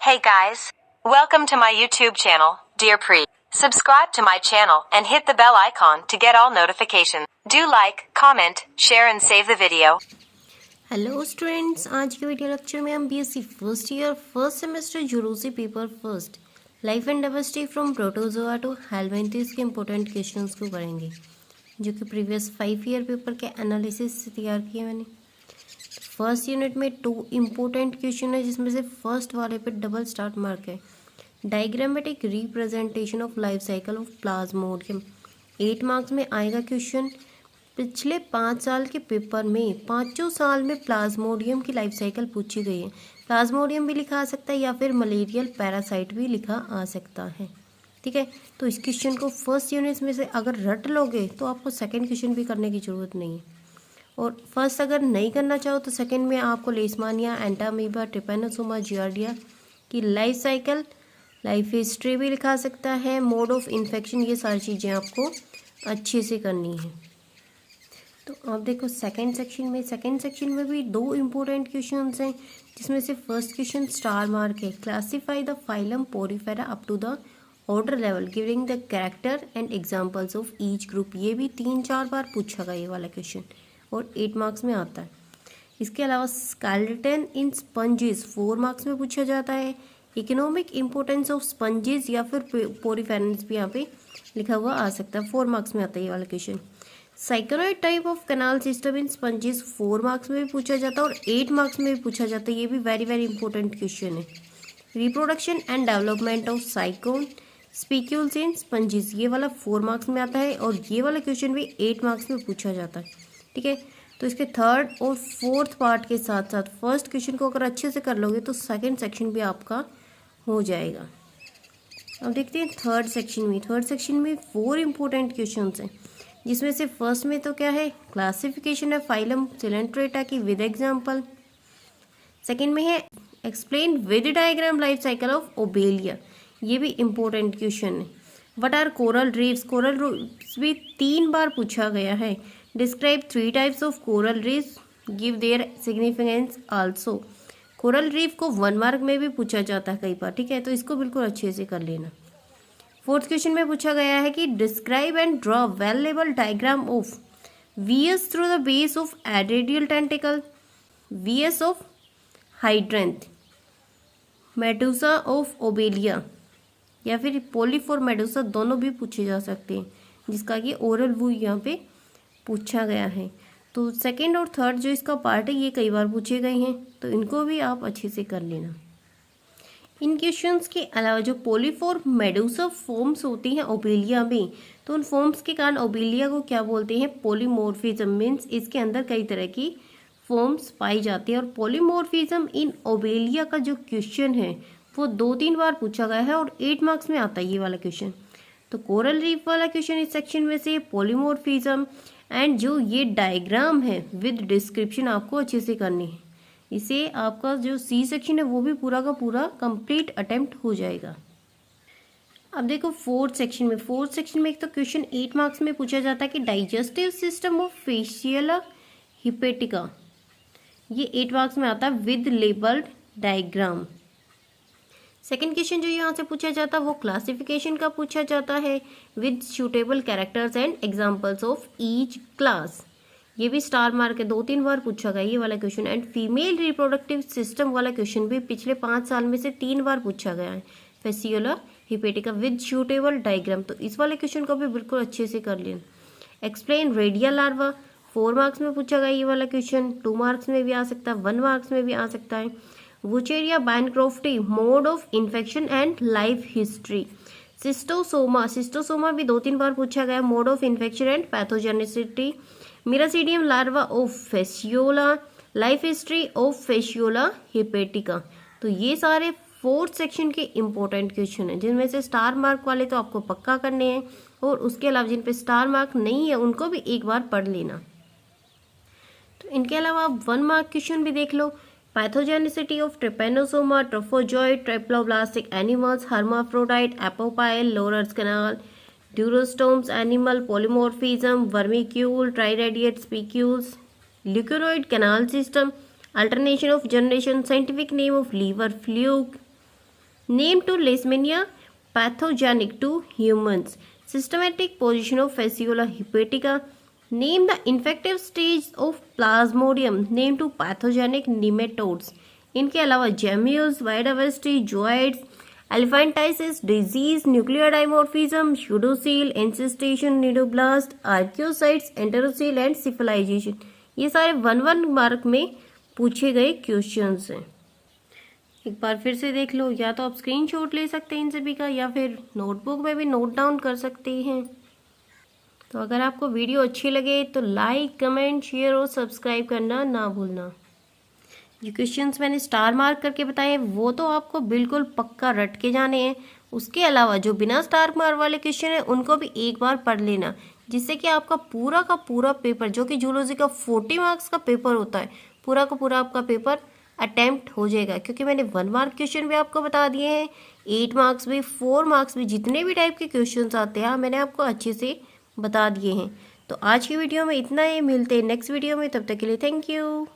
Hey guys, welcome to my YouTube channel, Dear Pre. Subscribe to my channel and hit the bell icon to get all notifications. Do like, comment, share and save the video. Hello students, आज के video lecture में हम BSc first year first semester zoology paper first life and diversity from protozoa to helminthes के important questions को करेंगे, जो कि previous 5 year paper के एनालिसिस से तैयार किए मैंने। फर्स्ट यूनिट में 2 इम्पोर्टेंट क्वेश्चन है, जिसमें से फर्स्ट वाले पे डबल स्टार मार्क है। Diagrammatic representation of life cycle of Plasmodium 8 marks में आएगा क्वेश्चन। पिछले 5 साल के पेपर में 5 साल में प्लाज्मोडियम की लाइफ साइकिल पूछी गई है। प्लाज्मोडियम भी लिखा आ सकता है या फिर मलेरियल पैरासाइट भी लिखा आ सकता है। ठीक है, तो इस क्वेश्चन को फर्स्ट यूनिट में से अगर रट लोगे तो आपको सेकंड क्वेश्चन भी करने की ज़रूरत नहीं है, और फर्स्ट अगर नहीं करना चाहो तो सेकंड में आपको लेशमानिया, एंटामीबा, ट्रिपैनोसोमा, जियार्डिया की लाइफ साइकिल, लाइफ हिस्ट्री भी लिखा सकता है, मोड ऑफ इन्फेक्शन, ये सारी चीज़ें आपको अच्छे से करनी है। तो आप देखो सेकंड सेक्शन में भी 2 इम्पोर्टेंट क्वेश्चंस हैं, जिसमें से फर्स्ट क्वेश्चन स्टार मार्क है। Classify the phylum Porifera up to the order level giving the character and examples of each group. ये भी 3-4 बार पूछा गया ये वाला क्वेश्चन और 8 मार्क्स में आता है। इसके अलावा स्केलेटन इन स्पंजेस 4 मार्क्स में पूछा जाता है। इकोनॉमिक इम्पोर्टेंस ऑफ स्पंजेस या फिर पोरीफेरेंस भी यहाँ पे लिखा हुआ आ सकता है, 4 मार्क्स में आता है ये वाला question. Cycloid type of canal system in sponges 4 marks में भी पूछा जाता है और 8 मार्क्स में भी पूछा जाता है। ये भी वेरी वेरी इंपॉर्टेंट क्वेश्चन है। Reproduction and development of Sycon spicules in sponges, ये वाला 4 मार्क्स में आता है और ये वाला क्वेश्चन भी 8 मार्क्स में पूछा जाता है। ठीक है, तो इसके थर्ड और फोर्थ पार्ट के साथ साथ फर्स्ट क्वेश्चन को अगर अच्छे से कर लोगे तो सेकंड सेक्शन भी आपका हो जाएगा। अब देखते हैं थर्ड सेक्शन में 4 इंपॉर्टेंट क्वेश्चंस हैं, जिसमें से फर्स्ट में तो क्या है, क्लासिफिकेशन है फाइलम सिलेंट्रेटा की विद एग्जांपल। सेकंड में है explain with diagram life cycle of Obelia, ये भी इम्पोर्टेंट क्वेश्चन है। व्हाट आर कोरल रीफ्स भी 3 बार पूछा गया है। Describe 3 types of coral reefs, give their significance also. Coral reef को 1 मार्क में भी पूछा जाता है कई बार। ठीक है, तो इसको बिल्कुल अच्छे से कर लेना। फोर्थ क्वेश्चन में पूछा गया है कि describe and draw well label diagram of VS through the base of adradial tentacle, VS of hydranth, medusa of Obelia या फिर पोलीफोर मेडुसा, दोनों भी पूछे जा सकते हैं, जिसका कि ओरल व्यू यहाँ पे पूछा गया है। तो सेकंड और थर्ड जो इसका पार्ट है ये कई बार पूछे गए हैं, तो इनको भी आप अच्छे से कर लेना। इन क्वेश्चंस के अलावा जो पोलीफोर मेडुसा फॉर्म्स होती हैं ओबेलिया में, तो उन फॉर्म्स के कारण ओबेलिया को क्या बोलते हैं, पॉलीमॉर्फिज्म। मीन्स इसके अंदर कई तरह की फॉर्म्स पाई जाती है। और पॉलीमॉर्फिज्म इन ओबेलिया का जो क्वेश्चन है वो 2-3 बार पूछा गया है और 8 मार्क्स में आता है ये वाला क्वेश्चन। तो कोरल रीफ वाला क्वेश्चन इस सेक्शन में से, पॉलीमॉर्फिज्म एंड जो ये डायग्राम है विद डिस्क्रिप्शन आपको अच्छे से करनी है। इसे आपका जो सी सेक्शन है वो भी पूरा का पूरा कंप्लीट अटेम्प्ट हो जाएगा। अब देखो फोर्थ सेक्शन में एक तो क्वेश्चन 8 मार्क्स में पूछा जाता है कि डाइजेस्टिव सिस्टम ऑफ फेशियला हिपेटिका, ये 8 मार्क्स में आता है with labelled diagram. Second question जो यहाँ से पूछा जाता है वो क्लासिफिकेशन का पूछा जाता है with suitable characters and examples of each class, ये भी स्टार मार्क है, 2-3 बार पूछा गया ये वाला question. And female reproductive system वाला क्वेश्चन भी पिछले 5 साल में से 3 बार पूछा गया है, फेसियोला हिपेटिका विद सूटेबल डायग्राम। तो इस वाले क्वेश्चन को भी बिल्कुल अच्छे से कर लेना। एक्सप्लेन रेडियल लार्वा 4 मार्क्स में पूछा गया ये वाला क्वेश्चन, 2 मार्क्स में भी आ सकता है, 1 मार्क्स में भी आ सकता है। Wuchereria bancrofti mode of infection and life history. Schistosoma भी 2-3 बार पूछा गया, mode of infection and pathogenicity. Miracidium larva of Fasciola, life history of Fasciola hepatica. तो ये सारे फोर्थ सेक्शन के इम्पोर्टेंट क्वेश्चन हैं, जिनमें से स्टार मार्क वाले तो आपको पक्का करने हैं और उसके अलावा जिन पे स्टार मार्क नहीं है उनको भी एक बार पढ़ लेना। तो इनके अलावा आप 1 मार्क क्वेश्चन भी देख लो। Pathogenicity of Trypanosoma, trophozoite, triploblastic animals, hermaphrodite, apopyle, lorus canal, deuterostomes animal, polymorphism, vermicule, triradiate spicules, leuconoid canal system, alternation of generation, scientific name of liver fluke, name two Leishmania pathogenic to humans. Systematic position of fasciola hepatica. Name the infective stage of plasmodium. Name to pathogenic nematodes. इनके अलावा gemmules, biodiversity, zooids, elephantiasis disease, nuclear dimorphism, pseudocoel, encystation, cnidoblast, archaeocytes, enterocoel and cephalization. ये सारे 1 mark में पूछे गए questions हैं। एक बार फिर से देख लो, या तो आप स्क्रीनशॉट ले सकते हैं इन सभी का, या फिर नोटबुक में भी नोट डाउन कर सकते हैं। तो अगर आपको वीडियो अच्छी लगे तो लाइक, कमेंट, शेयर और सब्सक्राइब करना ना भूलना। जो क्वेश्चंस मैंने स्टार मार्क करके बताए हैं वो तो आपको बिल्कुल पक्का रट के जाने हैं। उसके अलावा जो बिना स्टार मार्क वाले क्वेश्चन हैं उनको भी एक बार पढ़ लेना, जिससे कि आपका पूरा का पूरा पेपर, जो कि जूलॉजी का 40 मार्क्स का पेपर होता है, पूरा का पूरा आपका पेपर अटेम्प्ट हो जाएगा। क्योंकि मैंने 1 मार्क क्वेश्चन भी आपको बता दिए हैं, 8 मार्क्स भी, 4 मार्क्स भी, जितने भी टाइप के क्वेश्चंस आते हैं मैंने आपको अच्छे से बता दिए हैं। तो आज की वीडियो में इतना ही, मिलते हैं नेक्स्ट वीडियो में, तब तक के लिए थैंक यू।